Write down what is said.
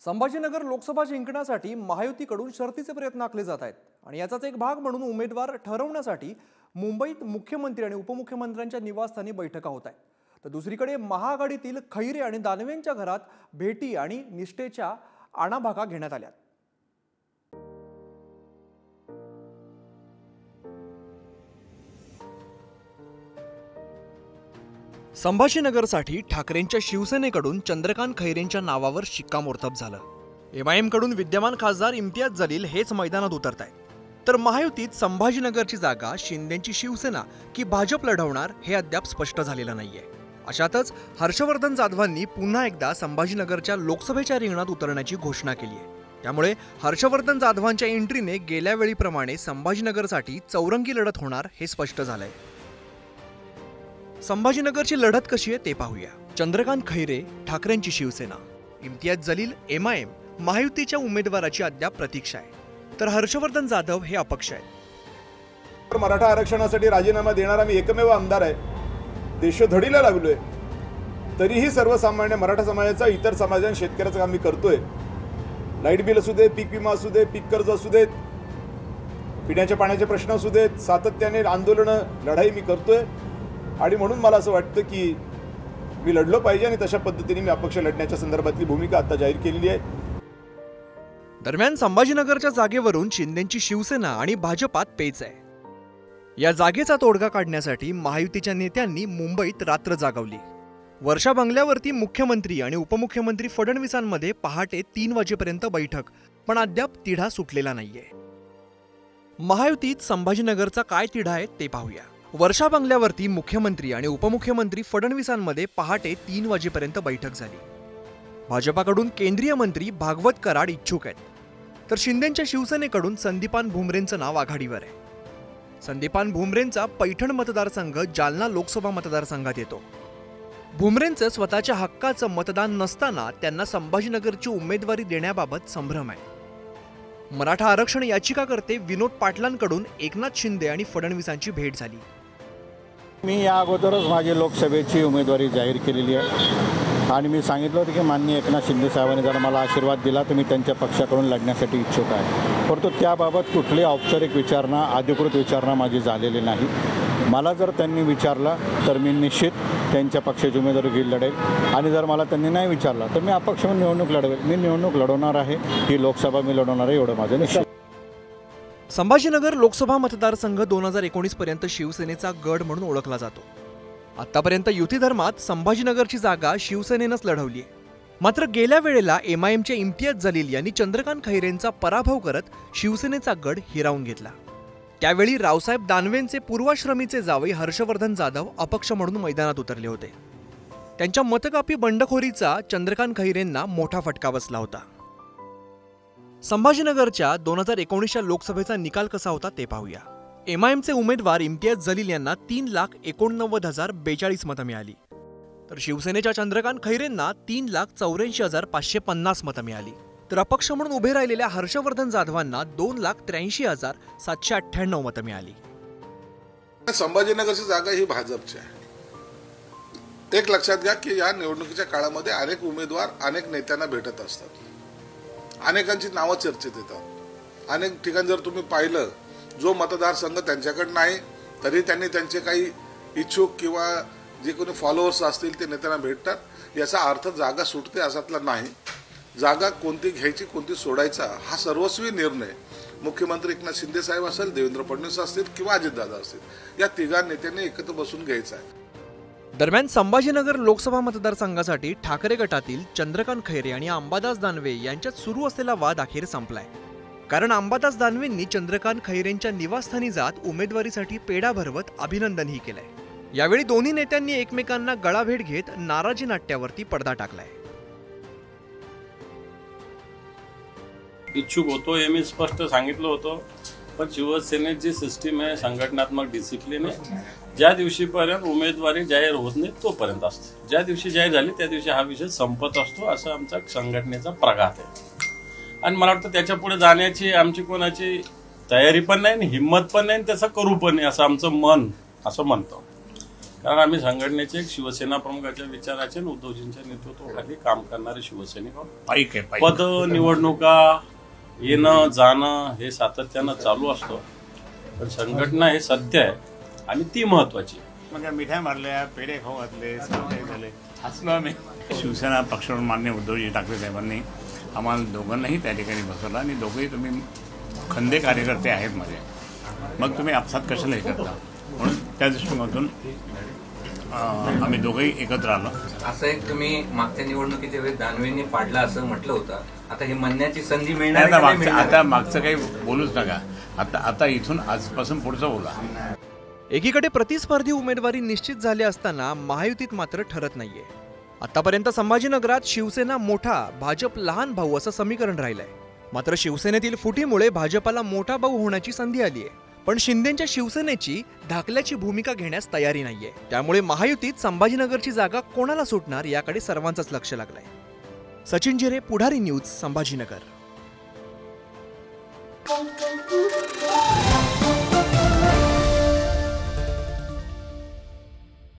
संभाजीनगर लोकसभा जिंकण्यासाठी महायुतीकडून शर्तीचे प्रयत्न आखले जात आहेत आणि याचाच एक भाग म्हणून उमेदवार ठरवण्यासाठी मुंबईत मुख्यमंत्री आणि उपमुख्यमंत्र्यांच्या निवासस्थानी बैठका होत आहेत। तर दुसरीकडे महाआघाडीतील खैरे आणि दानवेंच्या घरात भेटी आणि निष्ठेच्या आणाभाका घेण्यात आल्या। संभाजीनगरसाठी ठाकरेंच्या शिवसेनेकडून चंद्रकांत खैरेंच्या नावावर शिक्कामोर्तब झालं। एमआयएम कडून विद्यमान खासदार इम्तियाज जलील हेच मैदानात उतरतायत। तर महायुतीत संभाजीनगरची जागा शिंदेची शिवसेना की भाजप लढवणार हे अद्याप स्पष्ट झालेलं नाहीये। अशातच हर्षवर्धन जाधवांनी पुन्हा एकदा संभाजीनगरच्या लोकसभेच्या रिंगणात उतरण्याची घोषणा केली आहे। त्यामुळे हर्षवर्धन जाधवांच्या एंट्रीने गेल्या वेळीप्रमाणे संभाजीनगरसाठी चौरंगी लढत होणार हे स्पष्ट झालंय। संभाजीनगरची लढत कशी आहे ते पाहूया। चंद्रकांत खैरे ठाकरेंची शिवसेना, इम्तियाज जलील एमआयएम, महायुतीच्या उमेदवाराची अद्याप प्रतीक्षा आहे। तर हर्षवर्धन जाधव हे अपक्ष आहेत। मराठा आरक्षणासाठी राजीनामा देणारा मी एकमेव आमदार आहे। देशोधडीला लागलोय तरीही सर्वसामान्य मराठा समाजाचा इतर समाजां शेतकऱ्याचं काम मी करतोय। लाईट बिल असू दे, पीक विमा असू दे, पीक कर्ज असू देत, पिण्याच्या पाण्याचे प्रश्न असू देत, सातत्याने आंदोलन लढाई मी करतोय आणि म्हणून मला असं वाटतं की मी लढलो पाहिजे आणि तशा पद्धतीने मी अपक्ष लढण्याच्या संदर्भातली भूमिका आता जाहीर केलेली आहे। दरम्यान संभाजीनगरच्या जागेवरून शिंदेची शिवसेना आणि भाजपात पेच आहे। या जागेचा तोडगा काढण्यासाठी महायुतीच्या नेत्यांनी मुंबईत रात्र जागवली। वर्षा बंगल्यावरती मुख्यमंत्री आणि उपमुख्यमंत्री फडणवीसांमध्ये पहाटे 3 वाजेपर्यंत बैठक, पण अद्याप तिढा सुटलेला नाहीये। महायुतीत संभाजीनगरचा काय तिढा आहे ते पाहूया। वर्षा बंगल्यावरती मुख्यमंत्री आणि उपमुख्यमंत्री फडणवीसांमध्ये पहाटे 3 वाजेपर्यंत बैठक झाली। भाजपाकडून केंद्रीय मंत्री भागवत कराड इच्छुक आहेत, तर शिंदेच्या शिवसेनेकडून संदीपान भुमरेंचं नाव आघाडीवर आहे। संदीपान भुमरेंचा पैठण मतदारसंघ जालना लोकसभा मतदारसंघात येतो। भुमरेंचं स्वतःच्या हक्काचं मतदान नसताना त्यांना संभाजीनगरची उमेदवारी देण्याबाबत संभ्रम आहे। मराठा आरक्षण याचिकाकर्ते विनोद पाटलांकडून एकनाथ शिंदे आणि फडणवीसांची भेट झाली। मी या अगोदरच माझी लोकसभेची उमेदवारी जाहीर केलेली आहे आणि मी सांगितलं होतं की माननीय एकनाथ शिंदे साहेबांनी जर मला आशीर्वाद दिला तर मी त्यांच्या पक्षाकडून लढण्यासाठी इच्छुक आहे। परंतु त्याबाबत कुठली औपचारिक विचारणा, अधिकृत विचारणा माझी झालेली नाही। मला जर त्यांनी विचारलं तर मी निश्चित त्यांच्या पक्षाची उमेदवारी घेऊन लढेल आणि जर मला त्यांनी नाही विचारलं तर मी अपक्ष म्हणून निवडणूक लढवेल। मी निवडणूक लढवणार आहे, ही लोकसभा मी लढवणार आहे, एवढं माझं निश्चित। संभाजीनगर लोकसभा मतदारसंघ 2019 पर्यंत शिवसेनेचा गड म्हणून ओळखला जातो। आतापर्यंत युती धर्मात संभाजीनगरची जागा शिवसेनेनंच लढवली आहे। मात्र गेल्या वेळेला एमआयएमचे इम्तियाज जलील यांनी चंद्रकांत खैरेंचा पराभव करत शिवसेनेचा गड हिरावून घेतला। त्यावेळी रावसाहेब दानवेंचे पूर्वाश्रमीचे जावई हर्षवर्धन जाधव अपक्ष म्हणून मैदानात उतरले होते। त्यांच्या मतकापी बंडखोरीचा चंद्रकांत खैरेंना मोठा फटका बसला होता। संभाजीनगरच्या 2019च्या लोकसभेचा निकाल कसा होता ते पाहूया। एमआयएमचे उमेदवार इम्तियाज जलील यांना 3,89,042 मतं मिळाली, तर शिवसेनेच्या चंद्रकांत खैरेंना 3,84,550 मतं मिळाली। तर अपक्ष म्हणून उभे राहिलेल्या हर्षवर्धन जाधवांना 2,83,798 मतं मिळाली। संभाजीनगरची जागा ही भाजपची आहे। एक लक्षात घ्या की या निवडणुकीच्या काळामध्ये अनेक उमेदवार अनेक नेत्यांना भेटत असतात, अनेकांची नावं चर्चेत येतात। अनेक ठिकाणी जर तुम्ही पाहिलं, जो मतदारसंघ त्यांच्याकडे नाही तरी त्यांनी त्यांचे काही इच्छुक किंवा जे कोणी फॉलोअर्स असतील ते नेत्यांना भेटतात। याचा अर्थ जागा सुटते असातला नाही। जागा कोणती घ्यायची कोणती सोडायचा हा सर्वस्वी निर्णय मुख्यमंत्री एकनाथ शिंदे साहेब असेल, देवेंद्र फडणवीस असतील किंवा अजितदादा असतील, या तिघा नेत्यांनी एकत्र बसून घ्यायचा आहे। दरम्यान संभाजीनगर लोकसभा मतदारसंघासाठी ठाकरे गटातील चंद्रकांत खैरे आणि अंबादास दानवे यांच्यात सुरू असलेला वाद अखेर संपलाय। कारण अंबादास दानवेंनी चंद्रकांत खैरेंच्या निवासस्थानी जात उमेदवारीसाठी पेढा भरवत अभिनंदनही केलंय। यावेळी दोन्ही नेत्यांनी एकमेकांना गळाभेट घेत नाराजी नाट्यावरती पडदा टाकलाय। इच्छुक होतो हे मी स्पष्ट सांगितलं होतं, पण शिवसेनेची सिस्टीम आहे, संघटनात्मक डिसिप्लिन आहे। ज्या दिवशीपर्यंत उमेदवारी जाहीर होत नाही तोपर्यंत असते, ज्या दिवशी जाहीर झाली त्या दिवशी हा विषय संपत असतो, असं आमचा संघटनेचा प्रघात आहे। आणि मला वाटतं त्याच्या पुढे जाण्याची आमची कोणाची तयारी पण नाही, हिंमत पण नाही, त्याचं करू पण नाही असं आमचं मन असं म्हणतं। कारण आम्ही संघटनेचे एक शिवसेना प्रमुखाच्या विचाराचे आणि उद्धवजींच्या नेतृत्वाखाली काम करणारे शिवसैनिक आहोत. पद निवडणुका येणं जाणं हे सातत्यानं चालू असतं, पण संघटना हे सत्य आहे आणि ती महत्वाची. म्हणजे मिठाई मारल्या, पेढे खाऊ घातले, सर्व काही झाले. हसलो आम्ही. शिवसेना पक्षाकडून मान्य उद्धवजी ठाकरे साहेबांनी आम्हाला दोघांनाही त्या ठिकाणी बसवलं आणि दोघंही तुम्ही खंदे कार्यकर्ते आहेत माझे, मग तुम्ही आपसात कशाला हे करता, म्हणून त्या दृष्टिकोनातून आम्ही दोघंही एकत्र आलो. असं एक तुम्ही मागच्या निवडणुकीच्या वेळेस दानवेंनी पाडला असं म्हटलं होतं, आता हे म्हणण्याची संधी मिळणार आता मागचं काही बोलूच नका. आता इथून आजपासून पुढचं बोला. एकीकडे प्रतिस्पर्धी उमेदवारी निश्चित झाले असताना महायुतीत मात्र ठरत नाहीये. आतापर्यंत संभाजीनगरात शिवसेना मोठा, भाजप लहान भाऊ असं समीकरण राहिलंय. मात्र शिवसेनेतील फुटीमुळे भाजपाला मोठा भाऊ होण्याची संधी आलीय. पण शिंदेच्या शिवसेनेची धाकल्याची भूमिका घेण्यास तयारी नाहीये. त्यामुळे महायुतीत संभाजीनगरची जागा कोणाला सुटणार याकडे सर्वांचंच लक्ष लागलंय. सचिन जिरे, पुढारी न्यूज, संभाजीनगर.